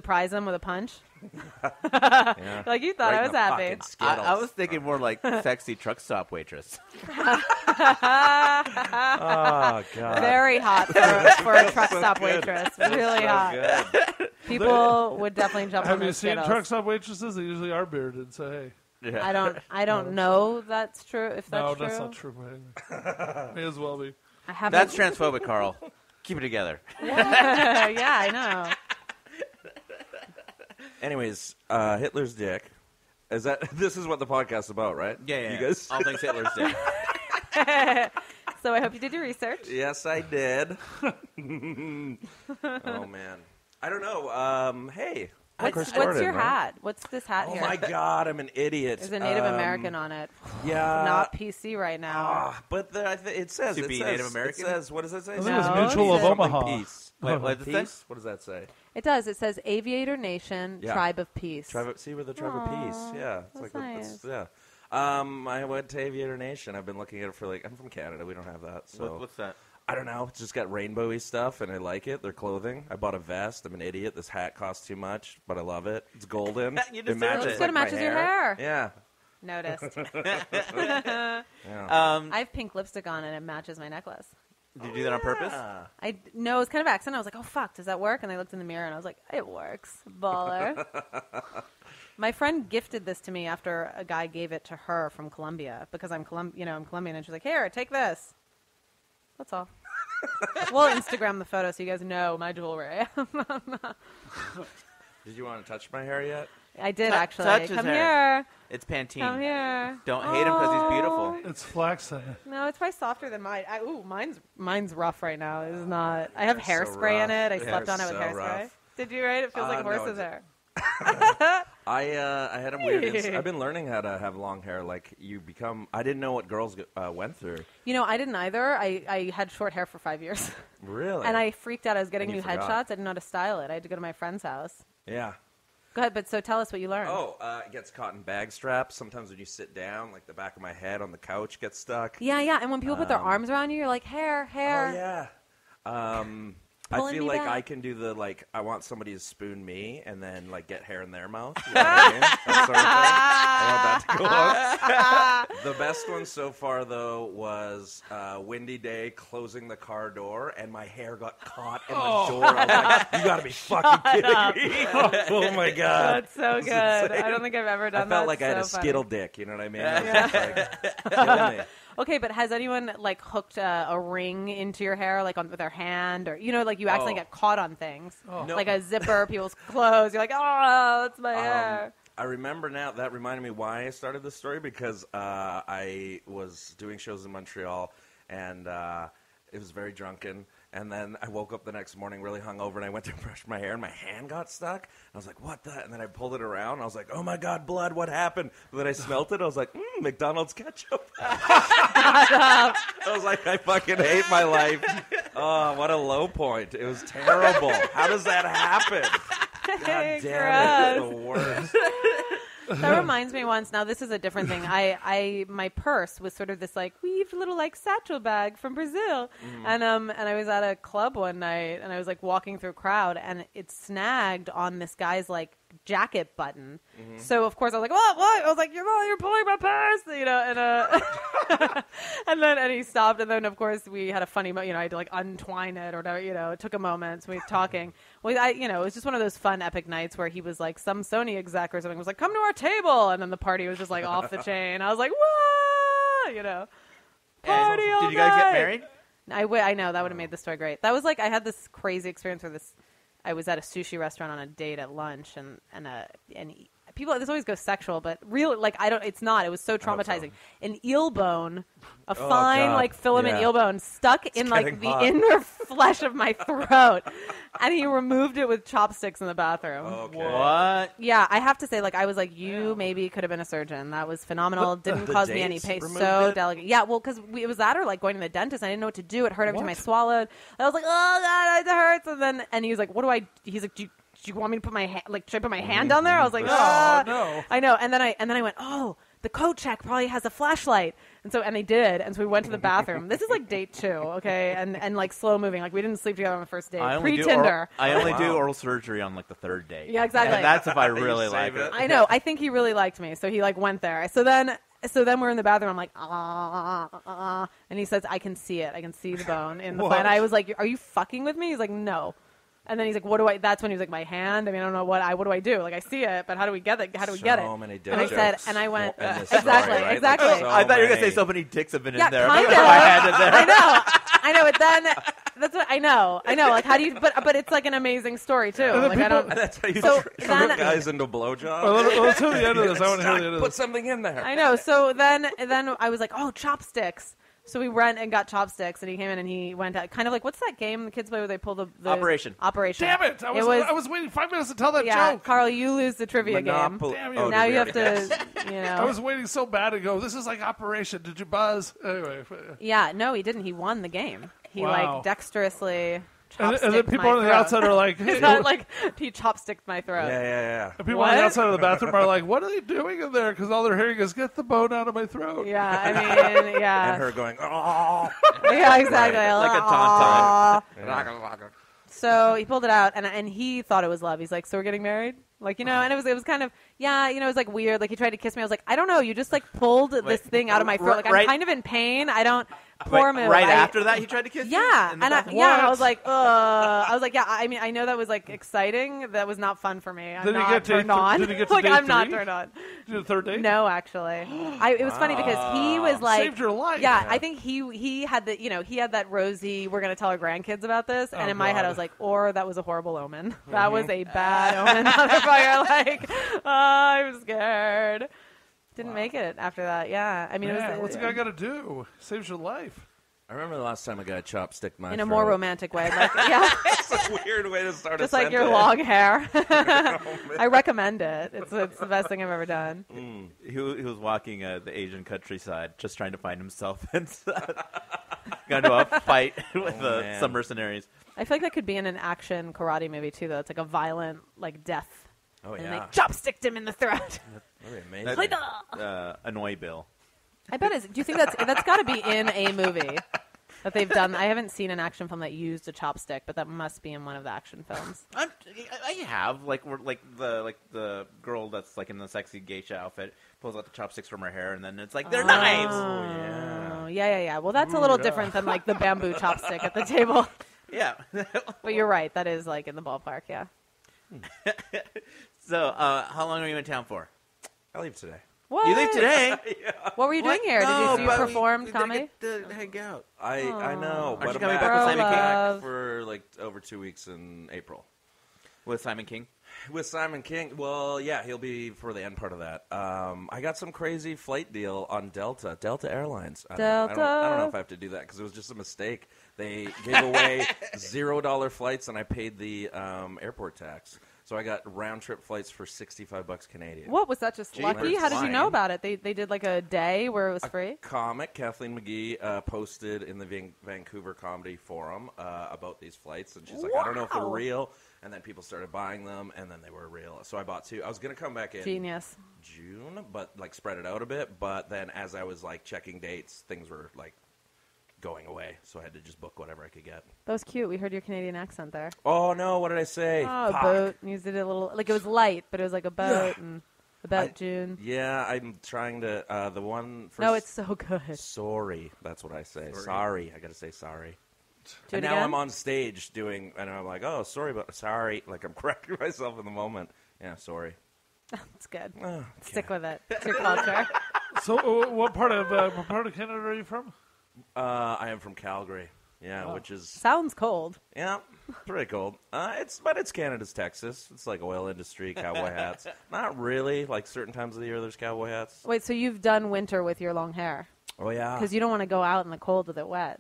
surprise them with a punch. Yeah. Like, you thought Right I in was the happy. fucking Skittles. I was thinking more like sexy truck stop waitress. Oh, God. Very hot for a truck stop waitress. Really hot. Good. People would definitely jump on Have you those seen Skittles. truck stop waitresses? They usually are bearded, so hey. Yeah. I don't know that's true. If that's No, true. that's not true. May as well be. I haven't. That's transphobic, Carl. Keep it together. Yeah, I know. Anyways, Hitler's dick. This is what the podcast's about, right? Yeah. You guys? All things Hitler's dick. So I hope you did your research. Yes, I did. Oh, man. I don't know. Hey. What's your hat? What's this hat Oh, here? my God. I'm an idiot. There's a Native American on it. Yeah. Not PC right now. But it says. To be Native American? It says, what does it say? I think No, it was Mutual of Something Omaha. Peace. Wait, what does it say? Peace? What does that say? It does. It says Aviator Nation, Yeah. Tribe of Peace. See, we're the Tribe of Peace. Yeah. It's that's like nice. yeah. I went to Aviator Nation. I've been looking at it for I'm from Canada. We don't have that. So What's that? I don't know. It's just got rainbowy stuff, and I like it. Their clothing. I bought a vest. I'm an idiot. This hat costs too much, but I love it. It's golden. You deserve matches it. Looks good. It my matches your hair. Yeah. Noticed. Yeah. I have pink lipstick on and it matches my necklace. Did you do that on purpose? No, it was kind of accident. I was like, oh, fuck, does that work? And I looked in the mirror and I was like, it works. Baller. My friend gifted this to me after a guy gave it to her from Colombia because I'm Colombian, and she's like, here, take this. That's all. We'll Instagram the photo so you guys know my jewelry. Did you want to touch my hair yet? I did, actually. touch his Come hair. here. It's Pantene. Come here. Don't hate him because he's beautiful. It's flaxen. No, it's probably softer than mine. Mine's rough right now. It's not. I have Hair's so hairspray in rough. it. I slept on it with Hair's so hairspray. rough. Did you, right? It feels like No, horse's hair. I had a weird. I've been learning how to have long hair. I didn't know what girls went through. I didn't either. I had short hair for 5 years. Really? And I freaked out. I was getting And new you forgot. headshots. I didn't know how to style it. I had to go to my friend's house. Yeah. Go ahead, so tell us what you learned. Oh, it gets caught in bag straps. Sometimes when you sit down, the back of my head on the couch gets stuck. Yeah. And when people put their arms around you, you're like, hair. Oh, yeah. I Pulling feel me like back. I can do the, I want somebody to spoon me and then, get hair in their mouth. You know what I mean? That sort of thing. I want that to go on. The best one so far, though, was windy day, closing the car door, and my hair got caught in the door. I was like, you got to be fucking kidding me. Oh, my God. That's so good. I don't think I've ever done that. I felt like I had a funny. Skittle dick, you know what I mean? It was just, killing me. Okay, but has anyone hooked a ring into your hair, with their hand, or you accidentally get caught on things, like a zipper, people's clothes? You're like, oh, that's my hair. I remember now. That reminded me why I started this story because I was doing shows in Montreal and it was very drunken. And then I woke up the next morning really hungover, and I went to brush my hair, and my hand got stuck. And I was like, what the? And then I pulled it around, and I was like, oh, my God, blood, what happened? But then I smelt it. I was like, McDonald's ketchup. I was like, I fucking hate my life. Oh, what a low point. It was terrible. How does that happen? God damn it. It's the worst. That reminds me once. Now this is a different thing. My purse was sort of this weaved little satchel bag from Brazil, and I was at a club one night and I was walking through a crowd and it snagged on this guy's jacket button. So of course I was like, what? I was like, you're pulling my purse, and and he stopped, and then of course we had a funny moment. I had to untwine it or whatever. It took a moment. So we were talking. Well, it was just one of those fun epic nights where he was some Sony exec or something was like, come to our table, and then the party was just off the chain. I was like, whoa, party all Did you guys get night. married? I know that would have made the story great. That was I had this crazy experience where I was at a sushi restaurant on a date at lunch, and people, this always goes sexual, but really, it's not. It was so traumatizing. An eel bone, a fine, filament eel bone stuck in, the inner flesh of my throat. And he removed it with chopsticks in the bathroom. Okay. What? Yeah, I have to say, I was like, you maybe could have been a surgeon. That was phenomenal. Didn't the cause me any dates pain. removed So it? delicate. Yeah, well, because it was that or going to the dentist. I didn't know what to do. It hurt every time I swallowed. I was like, oh, God, it hurts. And he was like, what do I, he's like, do you want me to put my hand, should I put my hand down there? I was like, Oh, no. I know. And then I went, oh, the coat check probably has a flashlight. And they did. And so we went to the bathroom. This is like date 2, okay? And like slow moving. Like we didn't sleep together on the first date. Pre-Tinder. I only do oral surgery on like the 3rd date. Yeah, exactly. And that's if I really like it. I know. I think he really liked me. So he like went there. So then we're in the bathroom. I'm like, and he says, I can see it. I can see the bone in the What? flat. And I was like, are you fucking with me? He's like, no. And then he's like, that's when he was like, my hand. I mean, I don't know what do I do? Like, I see it, but how do we get it? How do we get it? So many dick And I said, jokes and I went, in this story, exactly. right? Like, I thought you were going to say many. so many dicks have been Yeah, in there. kind of. My hand in there. I know. But then that's what I know. Like, how do you? But it's like an amazing story too. Like I don't. That's how you So trick then- guys into blowjobs. Well, let's hear the end of this. I want to hear the end of Put this. something in there. I know. So then I was like, oh, chopsticks. So we went and got chopsticks, and he came in and he went out, kind of like, what's that game the kids play where they pull the Operation. Damn it! I was waiting 5 minutes to tell that yeah, joke. Carl, you lose the trivia Monopoly. Damn you. Oh, game. Now did you we have already- to, I was waiting so bad to go. This is like Operation. Did you buzz? Anyway. Yeah, no, he didn't. He won the game. He Wow. like dexterously And chopsticked then people my on the throat. outside are like, He's not like he chopsticked my throat. Yeah. and people What? on the outside of the bathroom are like, what are they doing in there? Because all they're hearing is, get the bone out of my throat. Yeah, I mean, yeah. And her going, oh. Yeah, exactly. Like a Aw. tauntaun. So he pulled it out, and he thought it was love. He's like, so we're getting married? Like, and it was kind of, it was like weird. Like he tried to kiss me. I was like, I don't know. You just like pulled this thing out of my throat. Like I'm right- kind of in pain. I don't. Poor me. Right after that, he tried to kiss you? Yeah, In the and I bathroom? was like, yeah. I mean, I know that was like exciting. That was not fun for me. I'm Did he not get to- turned on. did he get to like date I'm not 3? turned on. Did you do the 3rd date? No, actually, it was funny because he was like, Saved your life. yeah, I think he had the, he had that rosy, we're going to tell our grandkids about this. And in my head, I was like, or that was a horrible omen. That was a bad omen, motherfucker. Like, I was scared. Didn't make it after that. Yeah. I mean, Yeah, it was what's a guy got to do? Saves your life. I remember the last time a guy chopsticked my in a throat. more romantic way. Like, yeah. It's a weird way to start Just a like your sentence. long hair. I recommend it. It's the best thing I've ever done. He was walking the Asian countryside, just trying to find himself, and got into a fight with man. some mercenaries. I feel like that could be in an action karate movie too, though. It's like a violent, like death. Oh, And yeah. they chopsticked him in the throat. That'd be amazing. Like, Annoy Bill. I bet do you think that's got to be in a movie that they've done? I haven't seen an action film that used a chopstick, but that must be in one of the action films. I have the girl that's like in the sexy geisha outfit pulls out the chopsticks from her hair, and then it's like they're knives. Oh, yeah. Well, that's a little different than like the bamboo chopstick at the table. Yeah. But you're right. That is like in the ballpark. Yeah. So, how long are you in town for? I leave today. What? You leave today? What were you doing here? Did you perform comedy? To hang out. I know. Aren't you But coming I'm back with Bro Simon King? love. for like over 2 weeks in April. With Simon King? With Simon King, well, yeah, he'll be for the end part of that. I got some crazy flight deal on Delta Airlines. I don't know if I have to do that because it was just a mistake. They gave away $0 flights, and I paid the airport tax. So I got round trip flights for $65 Canadian. What was that? Just Gee, lucky? How did you flying. know about it? They did like a day where it was free. Comic Kathleen McGee posted in the Vancouver Comedy Forum about these flights, and she's like, I don't know if they're Wow. real. And then people started buying them, and then they were real. So I bought 2. I was going to come back in Genius. June, but like spread it out a bit. But then as I was like checking dates, things were like going away. So I had to just book whatever I could get. That was cute. We heard your Canadian accent there. Oh, no, what did I say? Oh, a Fuck. boat. You did it a little, like it was light, but it was like a boat and about June. Yeah, I'm trying to, the one for... No, it's so good. Sorry, that's what I say. Sorry. I got to say sorry. Do And it now again? I'm on stage doing, and I'm like, oh, sorry, but sorry. Like, I'm correcting myself in the moment. Yeah, sorry. It's good. Oh, okay. Stick with it. It's your culture. So, what part of Canada are you from? I am from Calgary. Yeah, which is Sounds cold. yeah, pretty cold. It's Canada's Texas. It's like oil industry, cowboy hats. Not really. Like certain times of the year, there's cowboy hats. Wait, so you've done winter with your long hair? Oh yeah, Because you don't want to go out in the cold with it wet.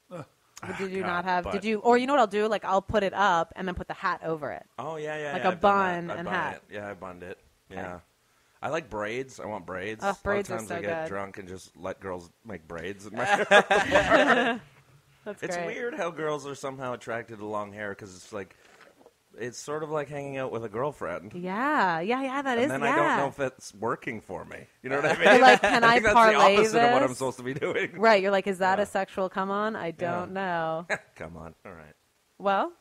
But did you God, not have? but- Did you? Or you know what I'll do? Like I'll put it up and then put the hat over it. Oh yeah. Like yeah, a I've done bun that. I've and bun hat. It. Yeah, I bunned it. Yeah. I like braids. I want braids. Oh, braids a are lot of times so I get good. drunk and just let girls make braids in my hair. That's It's great. weird how girls are somehow attracted to long hair because it's like It's sort of like hanging out with a girlfriend. Yeah, that is. And then yeah. I don't know if it's working for me. You know what I mean? You're like, can I think that's parlay the opposite of what I'm this? supposed to be doing. Right, you're like, is that a sexual come on? I don't know. Come on. All right. Well,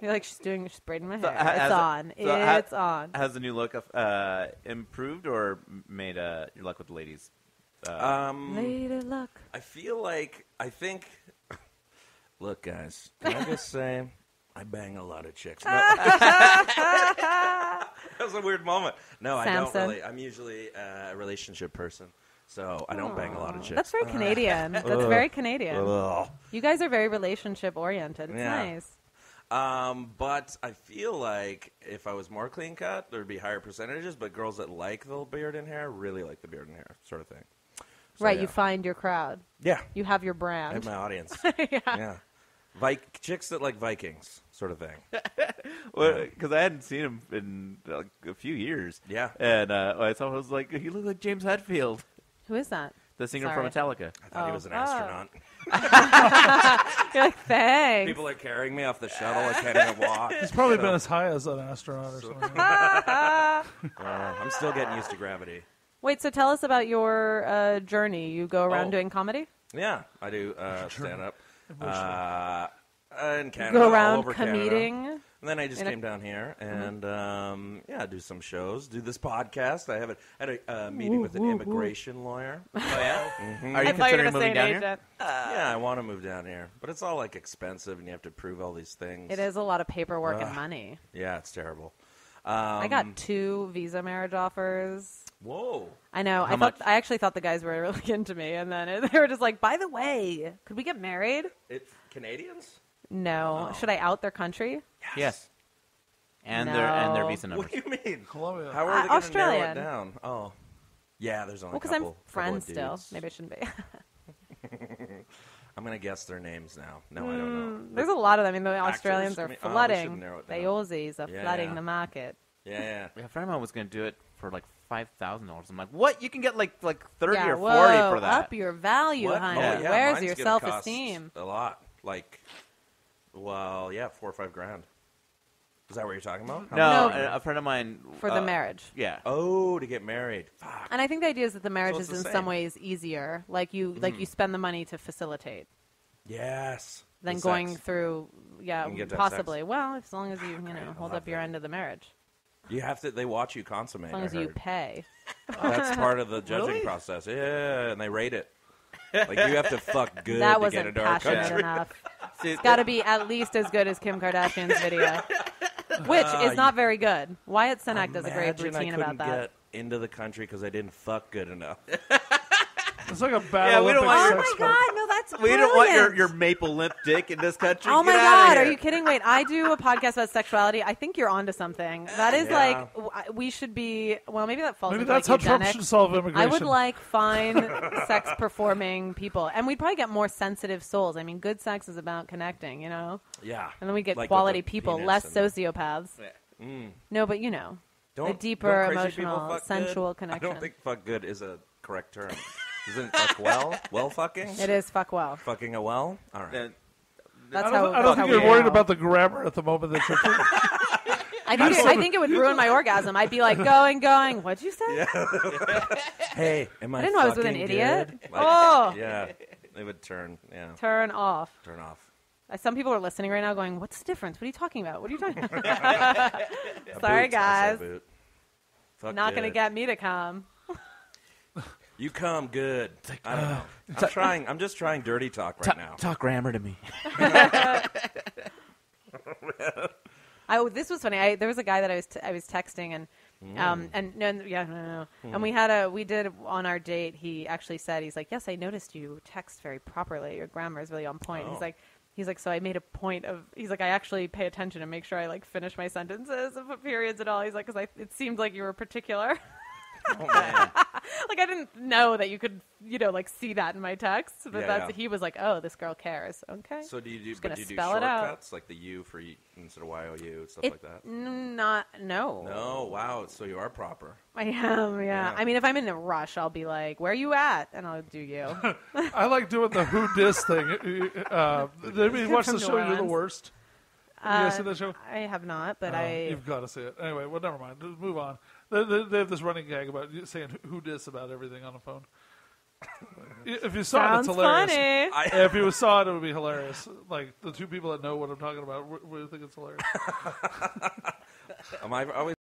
you're like, she's braiding my hair. So It's on. Has the new look improved or made your luck with the ladies? Lady luck. I think. Look, guys, can I just say, I bang a lot of chicks. No. That was a weird moment. No, I don't Samson. really. I'm usually a relationship person, so I don't bang a lot of chicks. That's very Canadian. That's very Canadian. Ugh. You guys are very relationship oriented. It's Yeah. nice. But I feel like if I was more clean cut, there'd be higher percentages. But girls that like the beard and hair really like the beard and hair sort of thing. So, Right, yeah. you find your crowd. Yeah, You have your I brand. have my audience. Yeah. Yeah, chicks that like Vikings, sort of thing. Because I hadn't seen him in a few years. Yeah. And I saw him, I was like, he looked like James Hetfield, Who is that? the singer Sorry. from Metallica. I thought he was an Oh. astronaut. You're like, thanks. People are carrying me off the shuttle. I can't even walk. He's probably been as high as an astronaut or something. I'm still getting used to gravity. Wait, so tell us about your journey. You go around Oh. doing comedy? Yeah, I do stand up. In Canada, Go all around over Canada. commuting? And then I just came down here and do some shows, do this podcast. I had a meeting with an immigration lawyer. Oh, yeah? Are I you thought you were considering going to say moving an down here? agent. Yeah, I want to move down here, but it's all like expensive, and you have to prove all these things. It is a lot of paperwork and money. Yeah, it's terrible. I got 2 visa marriage offers. Whoa. I know. How much? I actually thought the guys were really into me, and then they were just like, "By the way, could we get married?" It's Canadians? No. Should I out their country? Yes. And No. their visa numbers. What do you mean? Colombia. How are they going to narrow it Australian. down? Oh, yeah. There's only Well, a because I'm couple. friends couple still. of dudes. Maybe I shouldn't be. I'm going to guess their names now. No, I don't know. There's a lot of them. I mean, the Australians I are mean, we flooding. should narrow it The down. Aussies are Yeah, flooding yeah. the market. Yeah. Yeah, a friend of mine was going to do it for like $5,000. I'm like, what? You can get like 30 yeah, or 40 whoa, for that. up your value, What? honey. Oh, yeah, Where's mine's your gonna cost self-esteem? A lot. Like, well, yeah, $4 or $5 grand. Is that what you're talking about? No, No. a friend of mine. For the marriage. Yeah. Oh, to get married. Fuck. And I think the idea is that the marriage So is it's in the some same. ways easier. Like you spend the money to facilitate Yes. than The going sex. through. Yeah, You can get to have possibly. sex. Well, as long as you hold love up your that. end of the marriage, You have to. They watch you consummate. as long I as you heard. pay. That's part of the judging Really? process. Yeah, and they rate it. Like you have to fuck good That to get wasn't into our passionate country. enough. See, It's got to be at least as good as Kim Kardashian's video, which is not very good. Wyatt Cenac does a great Imagine routine I about couldn't that. get into the country because I didn't fuck good enough. It's like a bad Yeah, we don't Olympic want- Oh my sex God, fight. no, that's we don't want brilliant. your maple limp dick in this country. Oh my Get outta God, here. are you kidding? Wait, I do a podcast about sexuality. I think you're onto something. That is Yeah. like we should be. Well, maybe that falls. Maybe into that's like how Trump eugenics. should solve I immigration. would like fine sex performing people, and we'd probably get more sensitive souls. I mean, good sex is about connecting, you know. Yeah. And then we get Like with quality the people, penis less and- sociopaths. Yeah. No, but you know, Don't, the deeper don't crazy people emotional, fuck sensual good? connection. I don't think fuck good is a correct term. Isn't fuck well? Well fucking? It is fuck well. Fucking a well? All right. And- That's I how. don't that's think how you're we worried know. about the grammar at the moment that you're I think it would ruin my orgasm. I'd be like going. What'd you say? Hey, am I I didn't know I was with an fucking idiot. good? Like, Oh. Yeah. They would turn. Yeah. Turn off. Turn off. Some people are listening right now going, what's the difference? What are you talking about? What are you talking about? Sorry, Boots, I say guys. boot. Fuck Not going to good. get me to come. You come good. I don't know. I'm just trying dirty talk right now. Talk grammar to me. This was funny. There was a guy that I was texting and no. And we did on our date. He actually said, he's like, yes, I noticed you text very properly. Your grammar is really on point. Oh. He's like, so I made a point of. He's like, I actually pay attention and make sure I like finish my sentences and put periods and all. He's like, because it seemed like you were particular. Oh, man. Like I didn't know that you could, like see that in my texts, but Yeah. he was like, oh, this girl cares. Okay. So do you do, Just gonna do spell it out. shortcuts like the U for instead of YOU and stuff like that? No. No, wow. So you are proper. I am, yeah. I mean, if I'm in a rush, I'll be like, where are you at? And I'll do you. I like doing the who dis thing. Did anybody watch From the New show You're the Orleans. Worst? Have you guys seen that show? I have not, but You've got to see it. Anyway, well, never mind. Just move on. They have this running gag about saying who dis about everything on the phone. If you saw it, it's Sounds hilarious. funny. If you saw it, it would be hilarious. Like, the two people that know what I'm talking about would think it's hilarious. Am I always